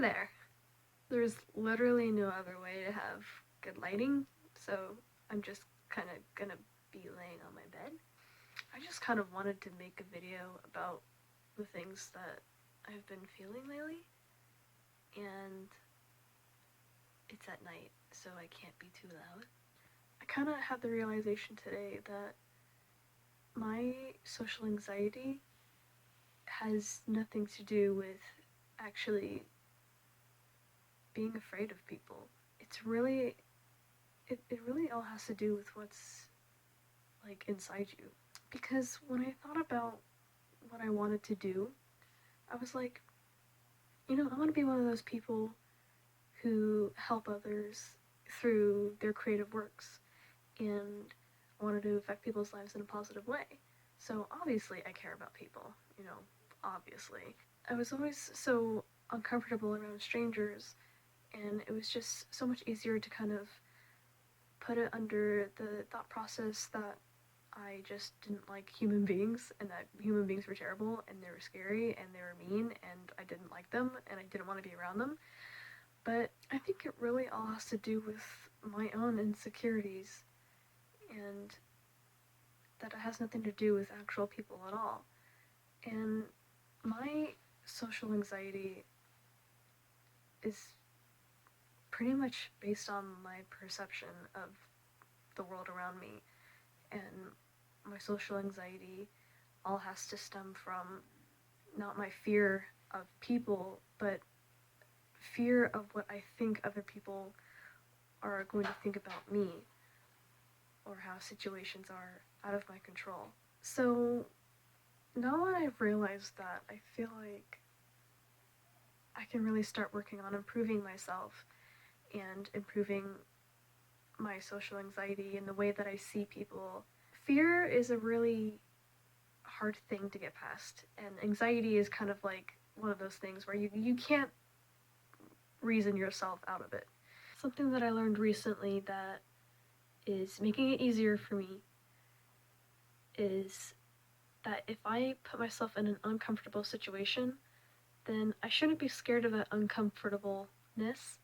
there. There's literally no other way to have good lighting, so I'm just kind of gonna be laying on my bed. I just kind of wanted to make a video about the things that I've been feeling lately, and it's at night, so I can't be too loud. I kind of had the realization today that my social anxiety has nothing to do with actually being afraid of people. It's really, it really all has to do with what's like inside you. Because when I thought about what I wanted to do, I was like, I want to be one of those people who help others through their creative works, and I wanted to affect people's lives in a positive way. So obviously I care about people, obviously. I was always so uncomfortable around strangers, and it was just so much easier to kind of put it under the thought process that I just didn't like human beings, and that human beings were terrible, and they were scary, and they were mean, and I didn't like them, and I didn't want to be around them. But I think it really all has to do with my own insecurities, and that it has nothing to do with actual people at all. And my social anxiety is pretty much based on my perception of the world around me, and my social anxiety all has to stem from not my fear of people, but fear of what I think other people are going to think about me, or how situations are out of my control. So now that I've realized that, I feel like I can really start working on improving myself and improving my social anxiety and the way that I see people. Fear is a really hard thing to get past, and anxiety is kind of like one of those things where you can't reason yourself out of it. Something that I learned recently that is making it easier for me is that if I put myself in an uncomfortable situation, then I shouldn't be scared of that uncomfortableness.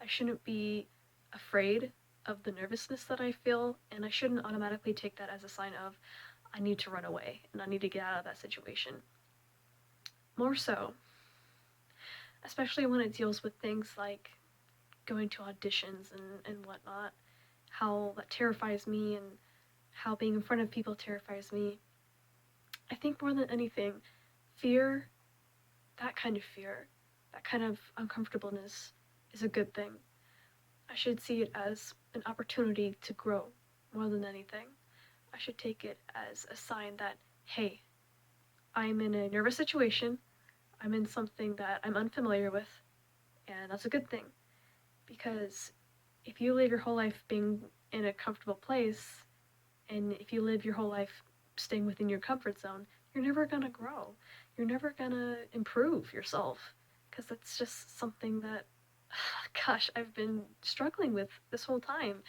I shouldn't be afraid of the nervousness that I feel, and I shouldn't automatically take that as a sign of I need to run away and I need to get out of that situation. More so, especially when it deals with things like going to auditions and whatnot, how that terrifies me and how being in front of people terrifies me. I think more than anything, fear, that kind of uncomfortableness is a good thing. I should see it as an opportunity to grow more than anything. I should take it as a sign that, hey, I'm in a nervous situation, I'm in something that I'm unfamiliar with, and that's a good thing. Because if you live your whole life being in a comfortable place, and if you live your whole life staying within your comfort zone, you're never gonna grow. You're never gonna improve yourself. Because that's just something that, gosh, I've been struggling with this whole time.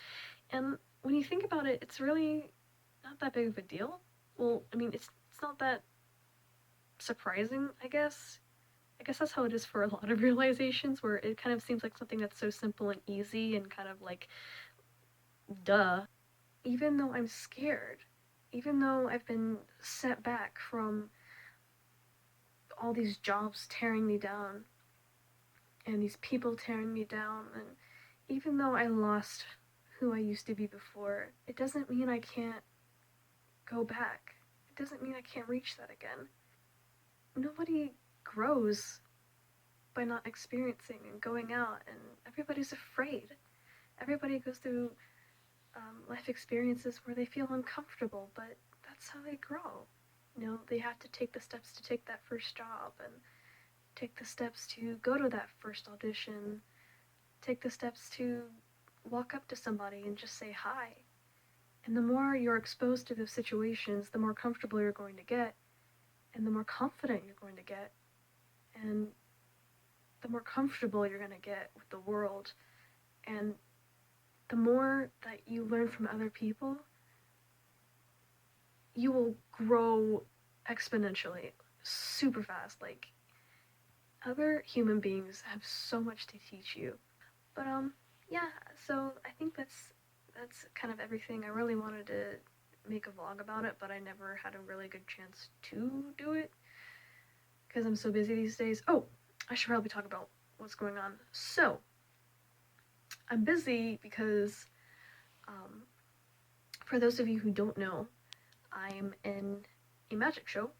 And when you think about it, it's really not that big of a deal. Well, I mean, it's not that surprising, I guess. I guess that's how it is for a lot of realizations, where it kind of seems like something that's so simple and easy and kind of like, duh. Even though I'm scared, even though I've been set back from all these jobs tearing me down and these people tearing me down, and even though I lost who I used to be before, it doesn't mean I can't go back. It doesn't mean I can't reach that again. Nobody grows by not experiencing and going out, and everybody's afraid. Everybody goes through life experiences where they feel uncomfortable, but that's how they grow. They have to take the steps to take that first job, and take the steps to go to that first audition, take the steps to walk up to somebody and just say hi. And the more you're exposed to those situations, the more comfortable you're going to get, and the more confident you're going to get, and the more comfortable you're going to get with the world. And the more that you learn from other people, you will grow exponentially, super fast. Like, Other human beings have so much to teach you. But yeah, so I think that's kind of everything. I really wanted to make a vlog about it, but I never had a really good chance to do it because I'm so busy these days. Oh, I should probably talk about what's going on. So, I'm busy because, um, for those of you who don't know, I'm in a magic show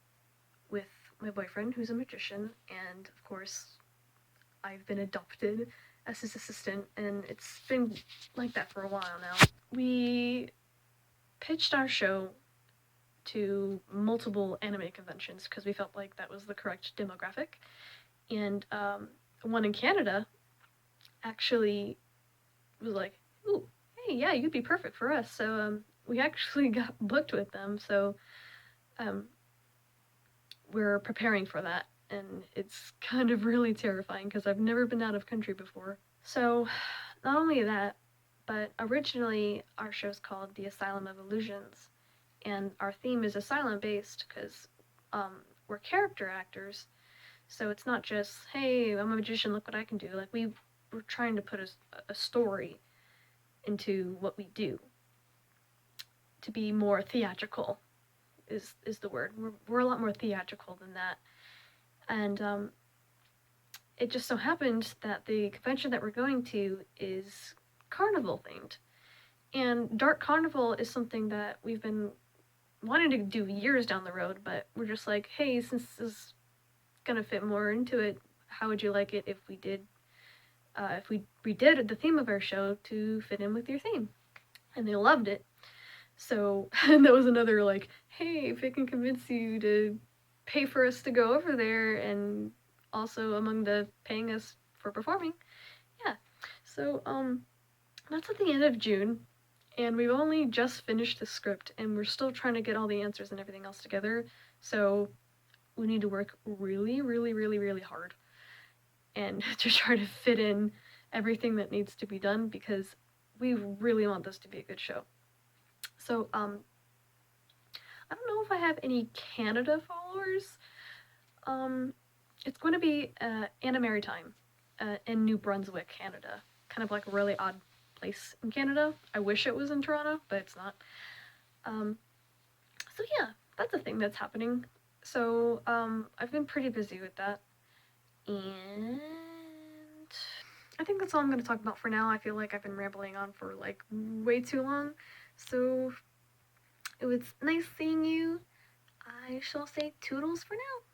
with my boyfriend, who's a magician, and of course, I've been adopted as his assistant, and it's been like that for a while now. We pitched our show to multiple anime conventions because we felt like that was the correct demographic, and one in Canada actually was like, "Ooh, hey, yeah, you'd be perfect for us." So we actually got booked with them. So um, we're preparing for that, and it's kind of really terrifying because I've never been out of country before. So not only that, but originally our show's called The Asylum of Illusions, and our theme is asylum based because we're character actors. So it's not just, hey, I'm a magician, look what I can do. Like we're trying to put a story into what we do to be more theatrical is the word. We're a lot more theatrical than that. And it just so happened that the convention that we're going to is carnival themed. And Dark Carnival is something that we've been wanting to do years down the road, but we're just like, hey, since this is gonna fit more into it, how would you like it if we redid the theme of our show to fit in with your theme? And they loved it. So and that was another like, hey, if it can convince you to pay for us to go over there, and also among the paying us for performing, yeah. So that's at the end of June, and we've only just finished the script, and we're still trying to get all the answers and everything else together. So we need to work really, really, really, really hard, and to try to fit in everything that needs to be done because we really want this to be a good show. So I don't know if I have any Canada followers. Um, it's going to be Anna Maritime in New Brunswick, Canada. Kind of like a really odd place in Canada. I wish it was in Toronto, but it's not. Um, so yeah, that's a thing that's happening. So I've been pretty busy with that, and I think that's all I'm going to talk about for now. I feel like I've been rambling on for like way too long. So it was nice seeing you. I shall say toodles for now.